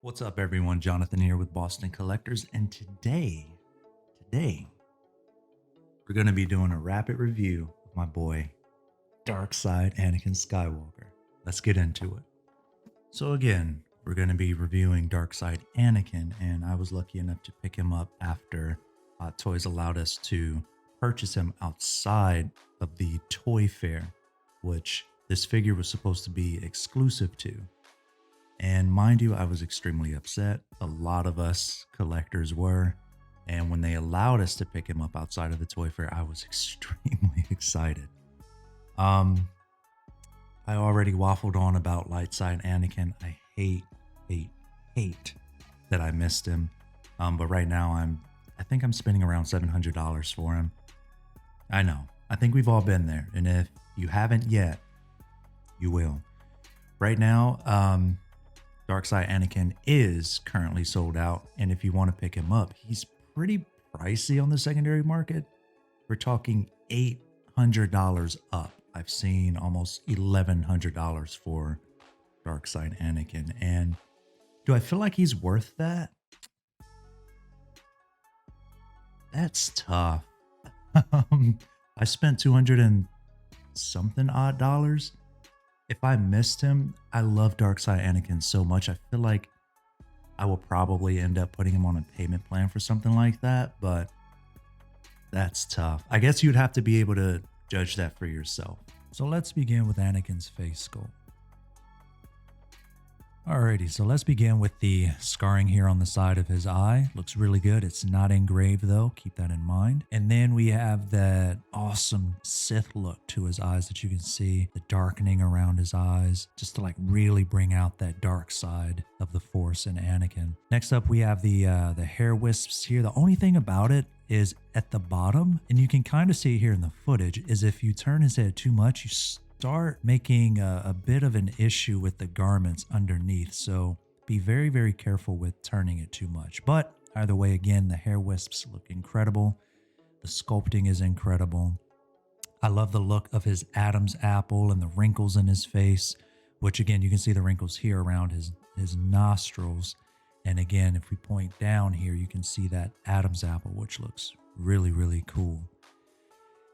What's up, everyone? Jonathan here with Boston Collectors, and today we're going to be doing a rapid review of my boy Dark Side Anakin Skywalker. Let's get into it. So again, we're going to be reviewing Dark Side Anakin, and I was lucky enough to pick him up after Hot Toys allowed us to purchase him outside of the toy fair, which this figure was supposed to be exclusive to. And mind you, I was extremely upset. A lot of us collectors were. And when they allowed us to pick him up outside of the toy fair, I was extremely excited. I already waffled on about Light Side Anakin. I hate that I missed him. But right now I think I'm spending around $700 for him. I know. I think we've all been there. And if you haven't yet, you will. Right now, Dark Side Anakin is currently sold out, and if you want to pick him up, he's pretty pricey on the secondary market. We're talking $800 up. I've seen almost $1,100 for Dark Side Anakin, and do I feel like he's worth that? That's tough. I spent 200 and something odd dollars. If I missed him, I love Darkside Anakin so much. I feel like I will probably end up putting him on a payment plan for something like that, but that's tough. I guess you'd have to be able to judge that for yourself. So let's begin with Anakin's face sculpt. Alrighty, so let's begin with the scarring here on the side of his eye. Looks really good. It's not engraved though, keep that in mind. And then we have that awesome Sith look to his eyes that you can see, the darkening around his eyes, just to like really bring out that dark side of the Force in Anakin. Next up, we have the hair wisps here. The only thing about it is at the bottom, and you can kind of see it here in the footage, is if you turn his head too much, you start making a bit of an issue with the garments underneath. So be very, very careful with turning it too much. But either way, again, the hair wisps look incredible. The sculpting is incredible. I love the look of his Adam's apple and the wrinkles in his face, which again, you can see the wrinkles here around his nostrils. And again, if we point down here, you can see that Adam's apple, which looks really, really cool.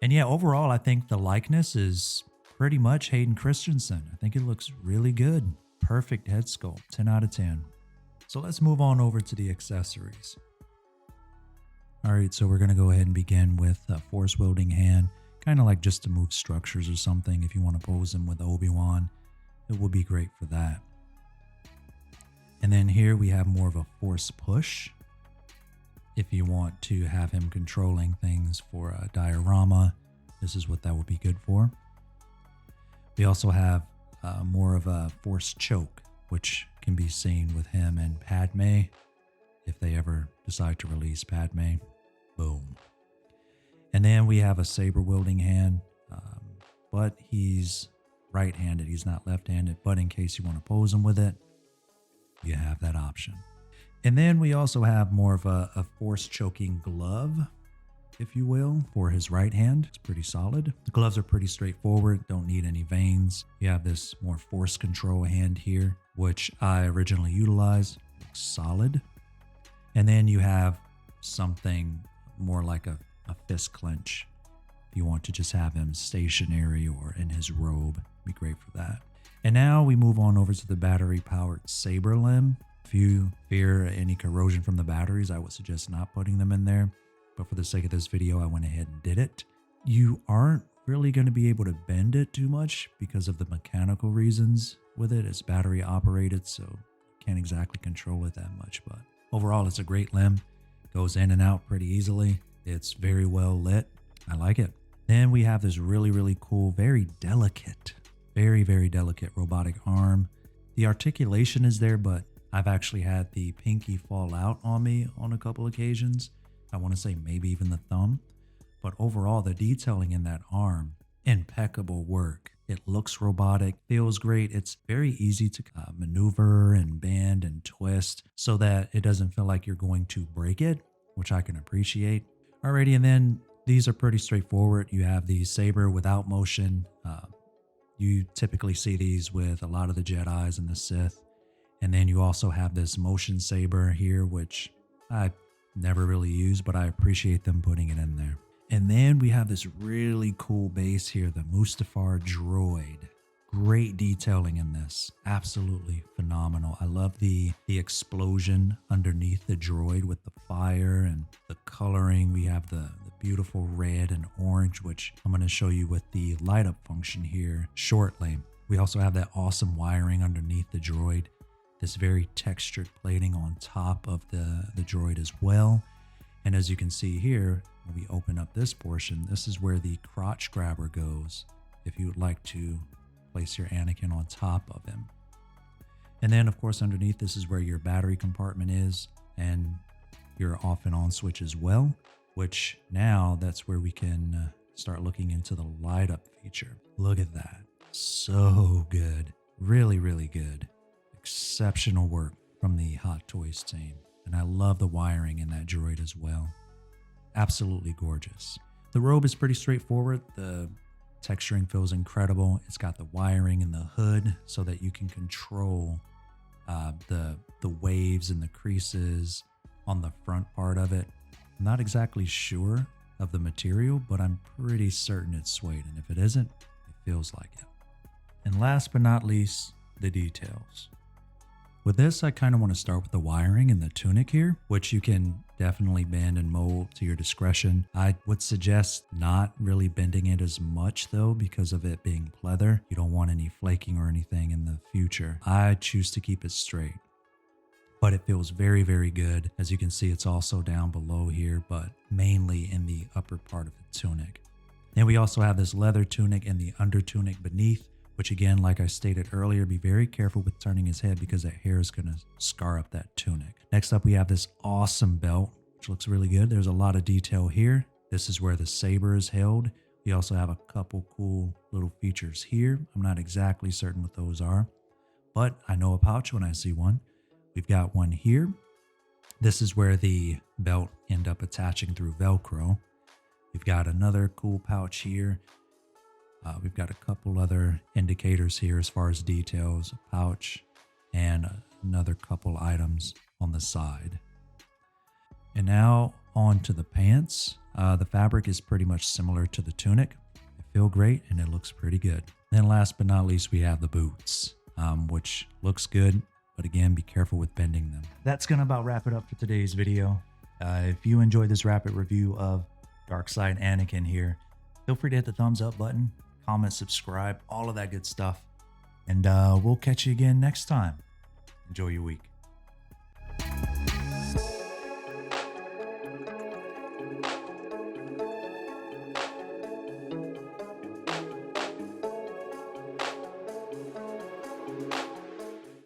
And yeah, overall, I think the likeness is pretty much Hayden Christensen. I think it looks really good. Perfect head sculpt, 10 out of 10. So let's move on over to the accessories. All right, so we're going to go ahead and begin with a force wielding hand, kind of like just to move structures or something. If you want to pose him with Obi-Wan, it would be great for that. And then here we have more of a force push. If you want to have him controlling things for a diorama, this is what that would be good for. We also have more of a force choke, which can be seen with him and Padme. If they ever decide to release Padme, boom. And then we have a saber wielding hand, but he's right-handed. He's not left-handed, but in case you want to pose him with it, you have that option. And then we also have more of a force choking glove, if you will, for his right hand. It's pretty solid. The gloves are pretty straightforward, don't need any veins. You have this more force control hand here, which I originally utilized. Looks solid. And then you have something more like a fist clench. If you want to just have him stationary or in his robe, be great for that. And now we move on over to the battery-powered saber limb. If you fear any corrosion from the batteries, I would suggest not putting them in there. But for the sake of this video, I went ahead and did it. You aren't really going to be able to bend it too much because of the mechanical reasons with it. It's battery operated, so can't exactly control it that much. But overall, it's a great limb. Goes in and out pretty easily. It's very well lit. I like it. Then we have this really, really cool, very delicate, very, very delicate robotic arm. The articulation is there, but I've actually had the pinky fall out on me on a couple occasions. I want to say maybe even the thumb, but overall the detailing in that arm, impeccable work. It looks robotic, feels great. It's very easy to maneuver and bend and twist so that it doesn't feel like you're going to break it, which I can appreciate. Alrighty, and then these are pretty straightforward. You have the saber without motion. You typically see these with a lot of the Jedis and the Sith. And then you also have this motion saber here, which I never really use, but I appreciate them putting it in there. And then we have this really cool base here, the Mustafar droid. Great detailing in this. Absolutely phenomenal. I love the explosion underneath the droid with the fire and the coloring. We have the beautiful red and orange, which I'm going to show you with the light up function here shortly. We also have that awesome wiring underneath the droid. This very textured plating on top of the droid as well. And as you can see here, when we open up this portion, this is where the crotch grabber goes if you would like to place your Anakin on top of him. And then of course underneath this is where your battery compartment is and your off and on switch as well, which now that's where we can start looking into the light up feature. Look at that. So good. Really, really good. Exceptional work from the Hot Toys team. And I love the wiring in that droid as well. Absolutely gorgeous. The robe is pretty straightforward. The texturing feels incredible. It's got the wiring in the hood so that you can control the waves and the creases on the front part of it. I'm not exactly sure of the material, but I'm pretty certain it's suede. And if it isn't, it feels like it. And last but not least, the details. With this, I kind of want to start with the wiring and the tunic here, which you can definitely bend and mold to your discretion. I would suggest not really bending it as much though, because of it being pleather. You don't want any flaking or anything in the future. I choose to keep it straight, but it feels very, very good. As you can see, it's also down below here, but mainly in the upper part of the tunic. Then we also have this leather tunic and the under tunic beneath, which again, like I stated earlier, be very careful with turning his head because that hair is going to scar up that tunic. Next up, we have this awesome belt, which looks really good. There's a lot of detail here. This is where the saber is held. We also have a couple cool little features here. I'm not exactly certain what those are, but I know a pouch when I see one. We've got one here. This is where the belt end up attaching through Velcro. We've got another cool pouch here. We've got a couple other indicators here as far as details, a pouch, and another couple items on the side. And now on to the pants. The fabric is pretty much similar to the tunic. They feel great and it looks pretty good. Then last but not least, we have the boots, which looks good, but again, be careful with bending them. That's gonna about wrap it up for today's video. If you enjoyed this rapid review of Dark Side Anakin here, feel free to hit the thumbs up button, comment, subscribe, all of that good stuff. And we'll catch you again next time. Enjoy your week.